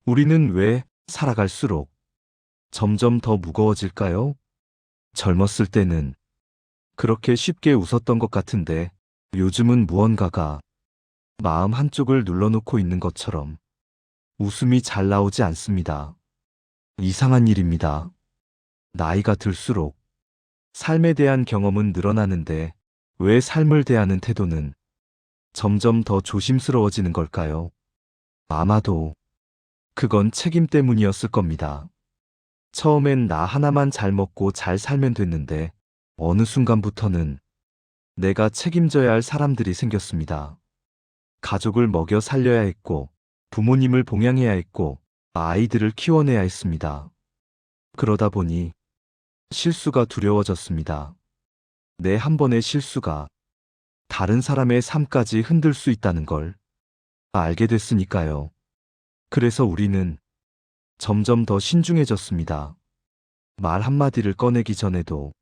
우리는 왜 살아갈수록 점점 더 무거워질까요? 젊었을 때는 그렇게 쉽게 웃었던 것 같은데 요즘은 무언가가 마음 한쪽을 눌러놓고 있는 것처럼 웃음이 잘 나오지 않습니다. 이상한 일입니다. 나이가 들수록 삶에 대한 경험은 늘어나는데 왜 삶을 대하는 태도는 점점 더 조심스러워지는 걸까요? 아마도 그건 책임 때문이었을 겁니다. 처음엔 나 하나만 잘 먹고 잘 살면 됐는데 어느 순간부터는 내가 책임져야 할 사람들이 생겼습니다. 가족을 먹여 살려야 했고, 부모님을 봉양해야 했고, 아이들을 키워내야 했습니다. 그러다 보니 실수가 두려워졌습니다. 내 한 번의 실수가 다른 사람의 삶까지 흔들 수 있다는 걸 알게 됐으니까요. 그래서 우리는 점점 더 신중해졌습니다. 말 한마디를 꺼내기 전에도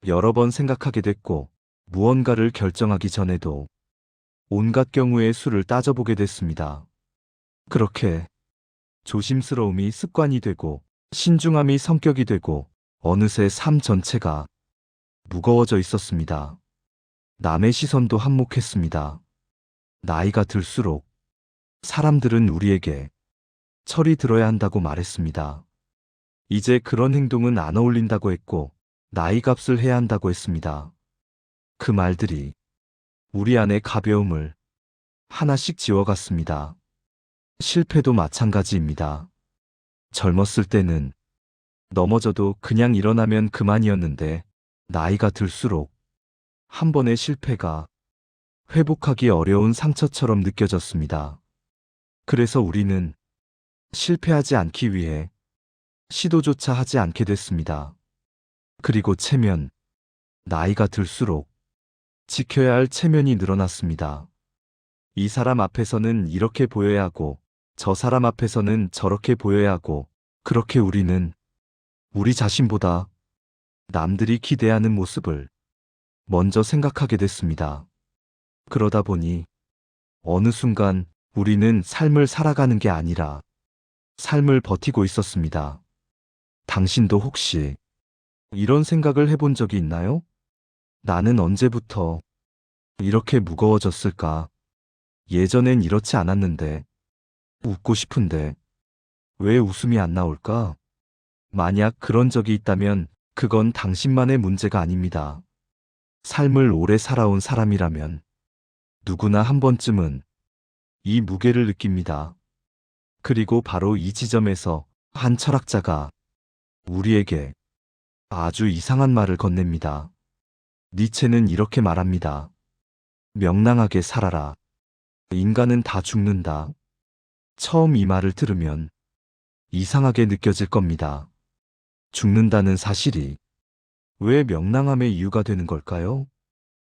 여러 번 생각하게 됐고, 무언가를 결정하기 전에도 온갖 경우의 수를 따져보게 됐습니다. 그렇게 조심스러움이 습관이 되고 신중함이 성격이 되고 어느새 삶 전체가 무거워져 있었습니다. 남의 시선도 한몫했습니다. 나이가 들수록 사람들은 우리에게 철이 들어야 한다고 말했습니다. 이제 그런 행동은 안 어울린다고 했고 나이 값을 해야 한다고 했습니다. 그 말들이 우리 안의 가벼움을 하나씩 지워갔습니다. 실패도 마찬가지입니다. 젊었을 때는 넘어져도 그냥 일어나면 그만이었는데 나이가 들수록 한 번의 실패가 회복하기 어려운 상처처럼 느껴졌습니다. 그래서 우리는 실패하지 않기 위해 시도조차 하지 않게 됐습니다. 그리고 체면, 나이가 들수록 지켜야 할 체면이 늘어났습니다. 이 사람 앞에서는 이렇게 보여야 하고 저 사람 앞에서는 저렇게 보여야 하고 그렇게 우리는 우리 자신보다 남들이 기대하는 모습을 먼저 생각하게 됐습니다. 그러다 보니 어느 순간 우리는 삶을 살아가는 게 아니라 삶을 버티고 있었습니다. 당신도 혹시 이런 생각을 해본 적이 있나요? 나는 언제부터 이렇게 무거워졌을까? 예전엔 이렇지 않았는데, 웃고 싶은데, 왜 웃음이 안 나올까? 만약 그런 적이 있다면 그건 당신만의 문제가 아닙니다. 삶을 오래 살아온 사람이라면 누구나 한 번쯤은 이 무게를 느낍니다. 그리고 바로 이 지점에서 한 철학자가 우리에게 아주 이상한 말을 건넵니다. 니체는 이렇게 말합니다. 명랑하게 살아라. 인간은 다 죽는다. 처음 이 말을 들으면 이상하게 느껴질 겁니다. 죽는다는 사실이 왜 명랑함의 이유가 되는 걸까요?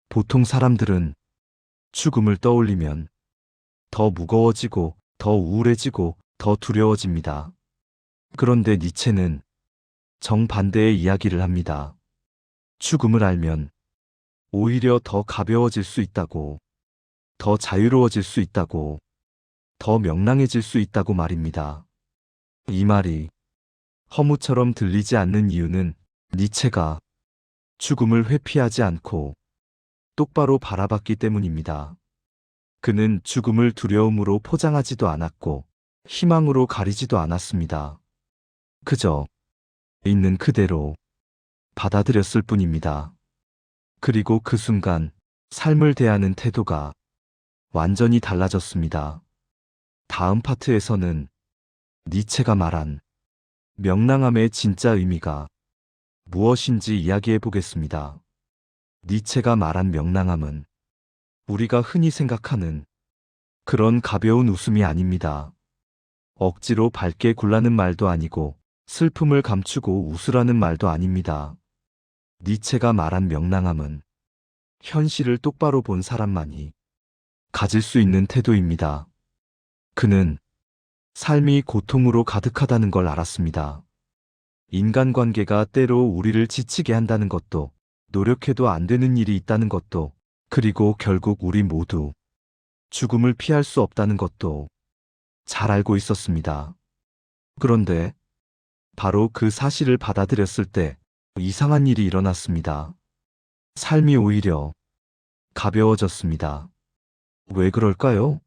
보통 사람들은 죽음을 떠올리면 더 무거워지고 더 우울해지고 더 두려워집니다. 그런데 니체는 정반대의 이야기를 합니다. 죽음을 알면 오히려 더 가벼워질 수 있다고, 더 자유로워질 수 있다고, 더 명랑해질 수 있다고 말입니다. 이 말이 허무처럼 들리지 않는 이유는 니체가 죽음을 회피하지 않고 똑바로 바라봤기 때문입니다. 그는 죽음을 두려움으로 포장하지도 않았고 희망으로 가리지도 않았습니다. 그저 있는 그대로 받아들였을 뿐입니다. 그리고 그 순간 삶을 대하는 태도가 완전히 달라졌습니다. 다음 파트에서는 니체가 말한 명랑함의 진짜 의미가 무엇인지 이야기해 보겠습니다. 니체가 말한 명랑함은 우리가 흔히 생각하는 그런 가벼운 웃음이 아닙니다. 억지로 밝게 굴라는 말도 아니고 슬픔을 감추고 웃으라는 말도 아닙니다. 니체가 말한 명랑함은 현실을 똑바로 본 사람만이 가질 수 있는 태도입니다. 그는 삶이 고통으로 가득하다는 걸 알았습니다. 인간관계가 때로 우리를 지치게 한다는 것도, 노력해도 안 되는 일이 있다는 것도, 그리고 결국 우리 모두 죽음을 피할 수 없다는 것도 잘 알고 있었습니다. 그런데 바로 그 사실을 받아들였을 때 이상한 일이 일어났습니다. 삶이 오히려 가벼워졌습니다. 왜 그럴까요?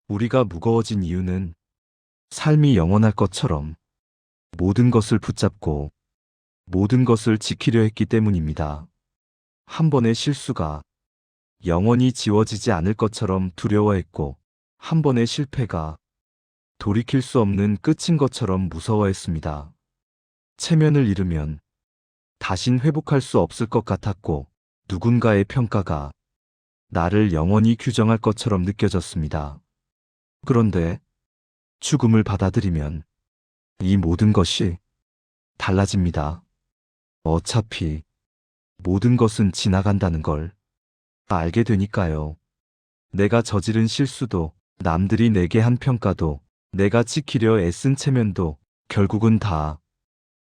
우리가 무거워진 이유는 삶이 영원할 것처럼 모든 것을 붙잡고 모든 것을 지키려 했기 때문입니다. 한 번의 실수가 영원히 지워지지 않을 것처럼 두려워했고, 한 번의 실패가 돌이킬 수 없는 끝인 것처럼 무서워했습니다. 체면을 잃으면 다신 회복할 수 없을 것 같았고, 누군가의 평가가 나를 영원히 규정할 것처럼 느껴졌습니다. 그런데 죽음을 받아들이면 이 모든 것이 달라집니다. 어차피 모든 것은 지나간다는 걸 알게 되니까요. 내가 저지른 실수도, 남들이 내게 한 평가도, 내가 지키려 애쓴 체면도 결국은 다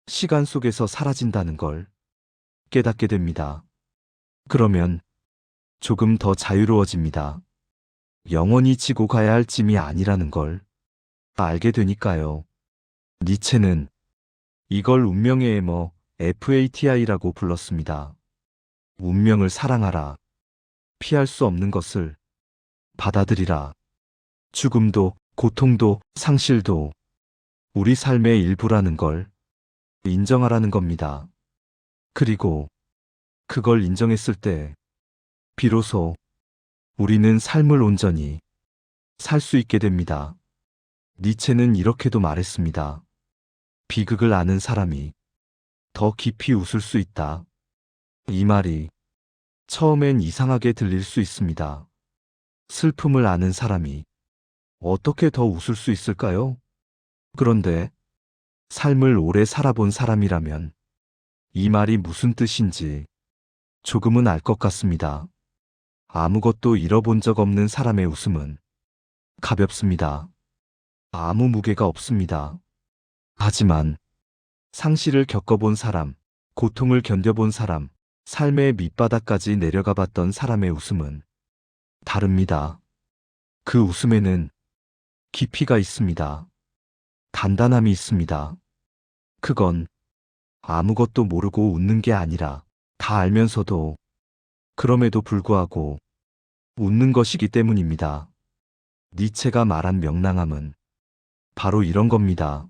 시간 속에서 사라진다는 걸 깨닫게 됩니다. 그러면 조금 더 자유로워집니다. 영원히 지고 가야 할 짐이 아니라는 걸 알게 되니까요. 니체는 이걸 운명의 애머, FATI라고 불렀습니다. 운명을 사랑하라. 피할 수 없는 것을 받아들이라. 죽음도, 고통도, 상실도 우리 삶의 일부라는 걸 인정하라는 겁니다. 그리고 그걸 인정했을 때 비로소 우리는 삶을 온전히 살 수 있게 됩니다. 니체는 이렇게도 말했습니다. 비극을 아는 사람이 더 깊이 웃을 수 있다. 이 말이 처음엔 이상하게 들릴 수 있습니다. 슬픔을 아는 사람이 어떻게 더 웃을 수 있을까요? 그런데 삶을 오래 살아본 사람이라면 이 말이 무슨 뜻인지 조금은 알 것 같습니다. 아무것도 잃어본 적 없는 사람의 웃음은 가볍습니다. 아무 무게가 없습니다. 하지만 상실을 겪어본 사람, 고통을 견뎌본 사람, 삶의 밑바닥까지 내려가 봤던 사람의 웃음은 다릅니다. 그 웃음에는 깊이가 있습니다. 단단함이 있습니다. 그건 아무것도 모르고 웃는 게 아니라 다 알면서도, 그럼에도 불구하고 웃는 것이기 때문입니다. 니체가 말한 명랑함은 바로 이런 겁니다.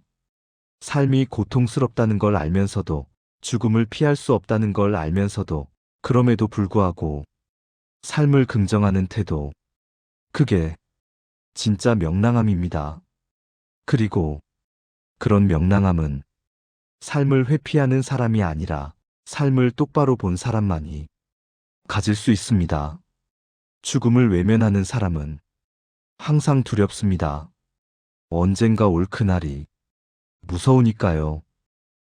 삶이 고통스럽다는 걸 알면서도, 죽음을 피할 수 없다는 걸 알면서도, 그럼에도 불구하고 삶을 긍정하는 태도. 그게 진짜 명랑함입니다. 그리고 그런 명랑함은 삶을 회피하는 사람이 아니라 삶을 똑바로 본 사람만이 가질 수 있습니다. 죽음을 외면하는 사람은 항상 두렵습니다. 언젠가 올 그날이 무서우니까요.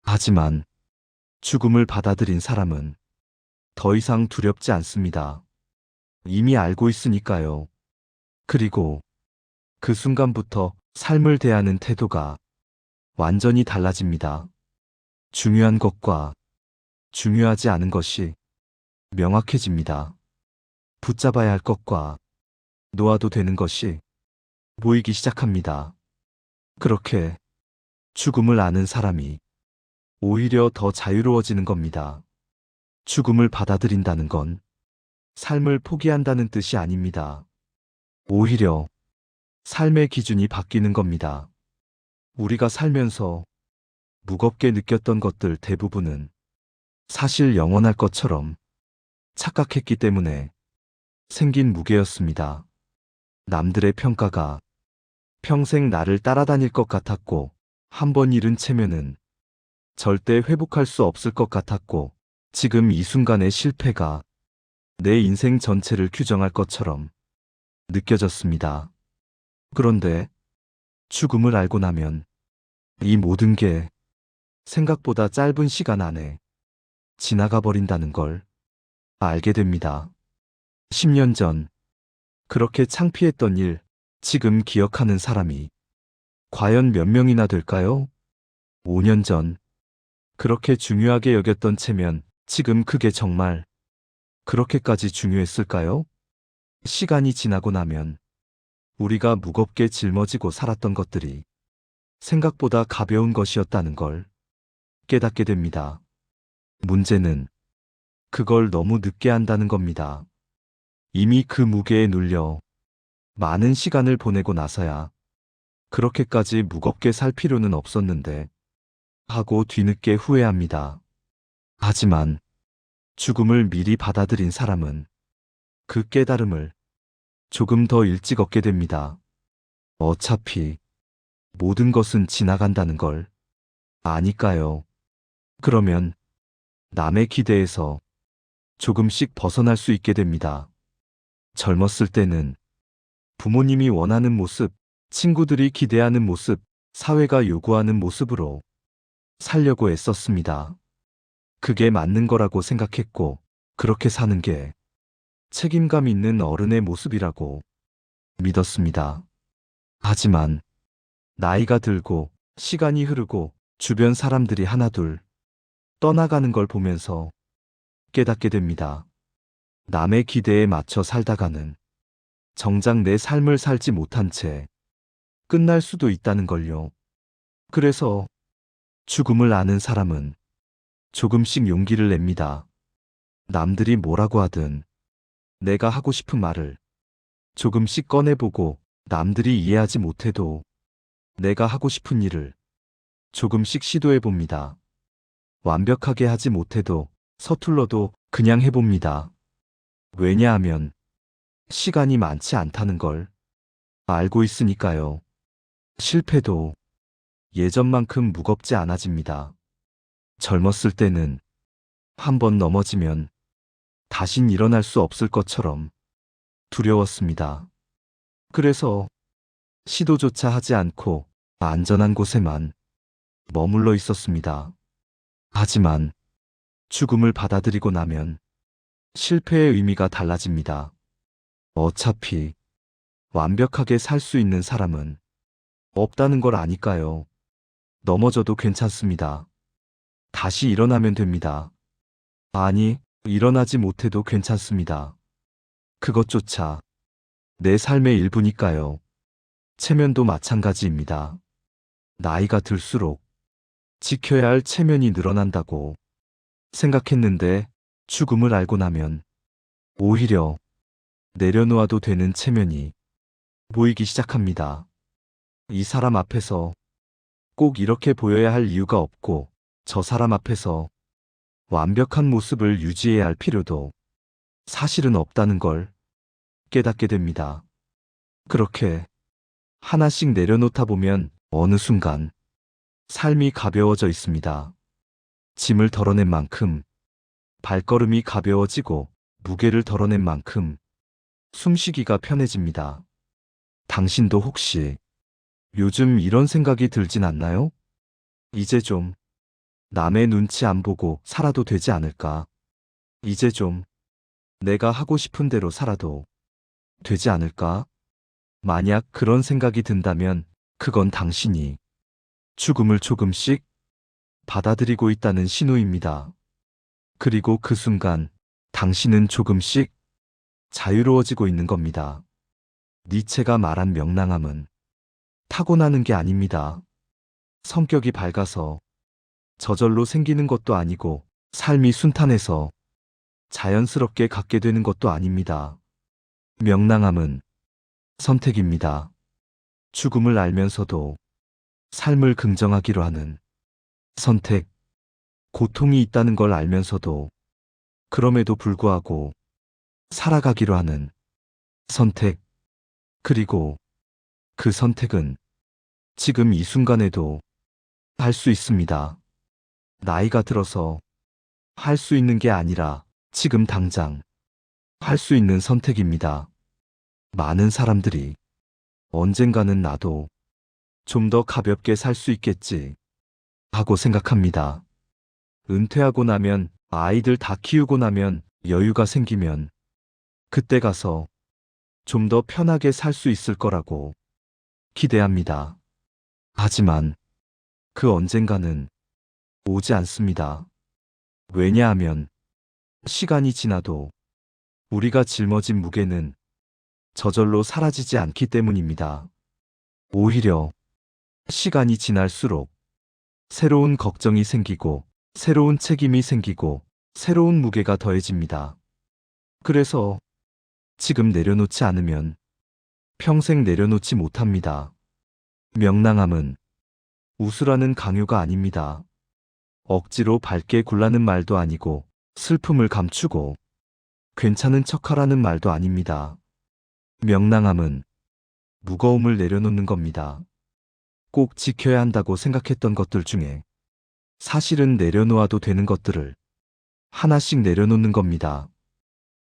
하지만 죽음을 받아들인 사람은 더 이상 두렵지 않습니다. 이미 알고 있으니까요. 그리고 그 순간부터 삶을 대하는 태도가 완전히 달라집니다. 중요한 것과 중요하지 않은 것이 명확해집니다. 붙잡아야 할 것과 놓아도 되는 것이 보이기 시작합니다. 그렇게 죽음을 아는 사람이 오히려 더 자유로워지는 겁니다. 죽음을 받아들인다는 건 삶을 포기한다는 뜻이 아닙니다. 오히려 삶의 기준이 바뀌는 겁니다. 우리가 살면서 무겁게 느꼈던 것들 대부분은 사실 영원할 것처럼 착각했기 때문에 생긴 무게였습니다. 남들의 평가가 평생 나를 따라다닐 것 같았고, 한 번 잃은 체면은 절대 회복할 수 없을 것 같았고, 지금 이 순간의 실패가 내 인생 전체를 규정할 것처럼 느껴졌습니다. 그런데 죽음을 알고 나면 이 모든 게 생각보다 짧은 시간 안에 지나가 버린다는 걸 알게 됩니다. 10년 전 그렇게 창피했던 일, 지금 기억하는 사람이 과연 몇 명이나 될까요? 5년 전 그렇게 중요하게 여겼던 체면, 지금 그게 정말 그렇게까지 중요했을까요? 시간이 지나고 나면 우리가 무겁게 짊어지고 살았던 것들이 생각보다 가벼운 것이었다는 걸 깨닫게 됩니다. 문제는 그걸 너무 늦게 한다는 겁니다. 이미 그 무게에 눌려 많은 시간을 보내고 나서야 그렇게까지 무겁게 살 필요는 없었는데 하고 뒤늦게 후회합니다. 하지만 죽음을 미리 받아들인 사람은 그 깨달음을 조금 더 일찍 얻게 됩니다. 어차피 모든 것은 지나간다는 걸 아니까요. 그러면 남의 기대에서 조금씩 벗어날 수 있게 됩니다. 젊었을 때는 부모님이 원하는 모습, 친구들이 기대하는 모습, 사회가 요구하는 모습으로 살려고 애썼습니다. 그게 맞는 거라고 생각했고, 그렇게 사는 게 책임감 있는 어른의 모습이라고 믿었습니다. 하지만 나이가 들고 시간이 흐르고 주변 사람들이 하나둘 떠나가는 걸 보면서 깨닫게 됩니다. 남의 기대에 맞춰 살다가는 정작 내 삶을 살지 못한 채 끝날 수도 있다는 걸요. 그래서 죽음을 아는 사람은 조금씩 용기를 냅니다. 남들이 뭐라고 하든 내가 하고 싶은 말을 조금씩 꺼내보고 남들이 이해하지 못해도 내가 하고 싶은 일을 조금씩 시도해봅니다. 완벽하게 하지 못해도 서툴러도 그냥 해봅니다. 왜냐하면 시간이 많지 않다는 걸 알고 있으니까요. 실패도 예전만큼 무겁지 않아집니다. 젊었을 때는 한 번 넘어지면 다신 일어날 수 없을 것처럼 두려웠습니다. 그래서 시도조차 하지 않고 안전한 곳에만 머물러 있었습니다. 하지만 죽음을 받아들이고 나면 실패의 의미가 달라집니다. 어차피 완벽하게 살 수 있는 사람은 없다는 걸 아니까요. 넘어져도 괜찮습니다. 다시 일어나면 됩니다. 아니, 일어나지 못해도 괜찮습니다. 그것조차 내 삶의 일부니까요. 체면도 마찬가지입니다. 나이가 들수록 지켜야 할 체면이 늘어난다고 생각했는데 죽음을 알고 나면 오히려 내려놓아도 되는 체면이 보이기 시작합니다. 이 사람 앞에서 꼭 이렇게 보여야 할 이유가 없고 저 사람 앞에서 완벽한 모습을 유지해야 할 필요도 사실은 없다는 걸 깨닫게 됩니다. 그렇게 하나씩 내려놓다 보면 어느 순간 삶이 가벼워져 있습니다. 짐을 덜어낸 만큼 발걸음이 가벼워지고 무게를 덜어낸 만큼 숨쉬기가 편해집니다. 당신도 혹시 요즘 이런 생각이 들진 않나요? 이제 좀 남의 눈치 안 보고 살아도 되지 않을까? 이제 좀 내가 하고 싶은 대로 살아도 되지 않을까? 만약 그런 생각이 든다면 그건 당신이 죽음을 조금씩 받아들이고 있다는 신호입니다. 그리고 그 순간 당신은 조금씩 자유로워지고 있는 겁니다. 니체가 말한 명랑함은 타고나는 게 아닙니다. 성격이 밝아서 저절로 생기는 것도 아니고 삶이 순탄해서 자연스럽게 갖게 되는 것도 아닙니다. 명랑함은 선택입니다. 죽음을 알면서도 삶을 긍정하기로 하는 선택. 고통이 있다는 걸 알면서도 그럼에도 불구하고 살아가기로 하는 선택. 그리고 그 선택은 지금 이 순간에도 할 수 있습니다. 나이가 들어서 할 수 있는 게 아니라 지금 당장 할 수 있는 선택입니다. 많은 사람들이 언젠가는 나도 좀 더 가볍게 살 수 있겠지 하고 생각합니다. 은퇴하고 나면, 아이들 다 키우고 나면, 여유가 생기면 그때 가서 좀 더 편하게 살 수 있을 거라고 기대합니다. 하지만 그 언젠가는 오지 않습니다. 왜냐하면 시간이 지나도 우리가 짊어진 무게는 저절로 사라지지 않기 때문입니다. 오히려 시간이 지날수록 새로운 걱정이 생기고, 새로운 책임이 생기고, 새로운 무게가 더해집니다. 그래서 지금 내려놓지 않으면 평생 내려놓지 못합니다. 명랑함은 웃으라는 강요가 아닙니다. 억지로 밝게 굴라는 말도 아니고, 슬픔을 감추고 괜찮은 척하라는 말도 아닙니다. 명랑함은 무거움을 내려놓는 겁니다. 꼭 지켜야 한다고 생각했던 것들 중에 사실은 내려놓아도 되는 것들을 하나씩 내려놓는 겁니다.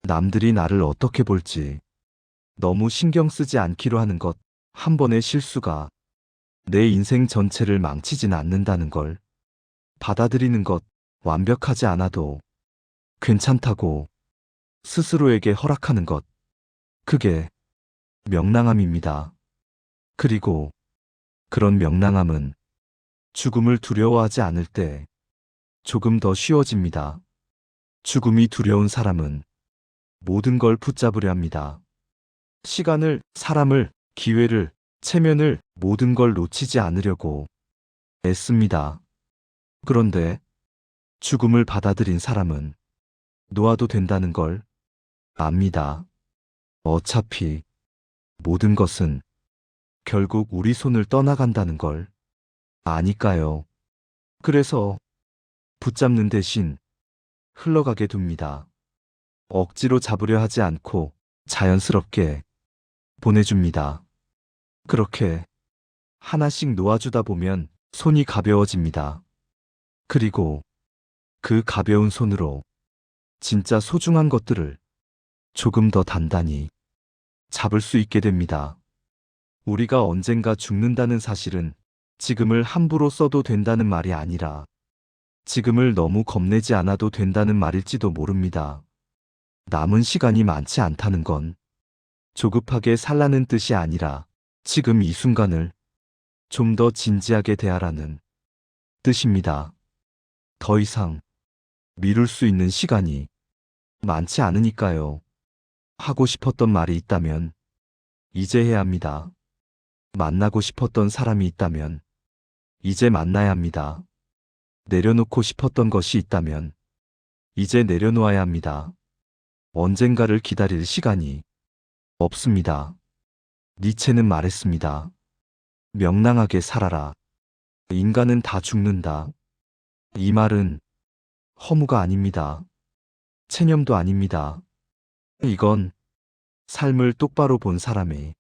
남들이 나를 어떻게 볼지 너무 신경 쓰지 않기로 하는 것, 한 번의 실수가 내 인생 전체를 망치진 않는다는 걸 받아들이는 것, 완벽하지 않아도 괜찮다고 스스로에게 허락하는 것, 그게 명랑함입니다. 그리고 그런 명랑함은 죽음을 두려워하지 않을 때 조금 더 쉬워집니다. 죽음이 두려운 사람은 모든 걸 붙잡으려 합니다. 시간을, 사람을, 기회를, 체면을, 모든 걸 놓치지 않으려고 애씁니다. 그런데 죽음을 받아들인 사람은 놓아도 된다는 걸 압니다. 어차피 모든 것은 결국 우리 손을 떠나간다는 걸 아니까요. 그래서 붙잡는 대신 흘러가게 둡니다. 억지로 잡으려 하지 않고 자연스럽게 보내줍니다. 그렇게 하나씩 놓아주다 보면 손이 가벼워집니다. 그리고 그 가벼운 손으로 진짜 소중한 것들을 조금 더 단단히 잡을 수 있게 됩니다. 우리가 언젠가 죽는다는 사실은 지금을 함부로 써도 된다는 말이 아니라 지금을 너무 겁내지 않아도 된다는 말일지도 모릅니다. 남은 시간이 많지 않다는 건 조급하게 살라는 뜻이 아니라 지금 이 순간을 좀 더 진지하게 대하라는 뜻입니다. 더 이상 미룰 수 있는 시간이 많지 않으니까요. 하고 싶었던 말이 있다면 이제 해야 합니다. 만나고 싶었던 사람이 있다면 이제 만나야 합니다. 내려놓고 싶었던 것이 있다면 이제 내려놓아야 합니다. 언젠가를 기다릴 시간이 없습니다. 니체는 말했습니다. 명랑하게 살아라. 인간은 다 죽는다. 이 말은 허무가 아닙니다. 체념도 아닙니다. 이건 삶을 똑바로 본 사람의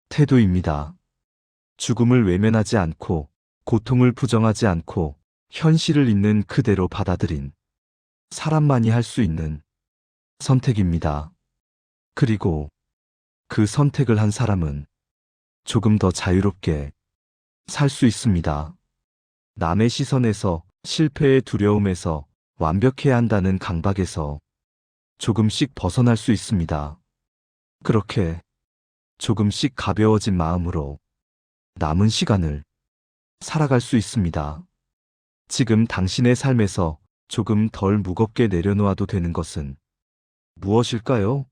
태도입니다. 죽음을 외면하지 않고 고통을 부정하지 않고 현실을 있는 그대로 받아들인 사람만이 할 수 있는 선택입니다. 그리고 그 선택을 한 사람은 조금 더 자유롭게 살 수 있습니다. 남의 시선에서, 실패의 두려움에서, 완벽해야 한다는 강박에서 조금씩 벗어날 수 있습니다. 그렇게 조금씩 가벼워진 마음으로 남은 시간을 살아갈 수 있습니다. 지금 당신의 삶에서 조금 덜 무겁게 내려놓아도 되는 것은 무엇일까요?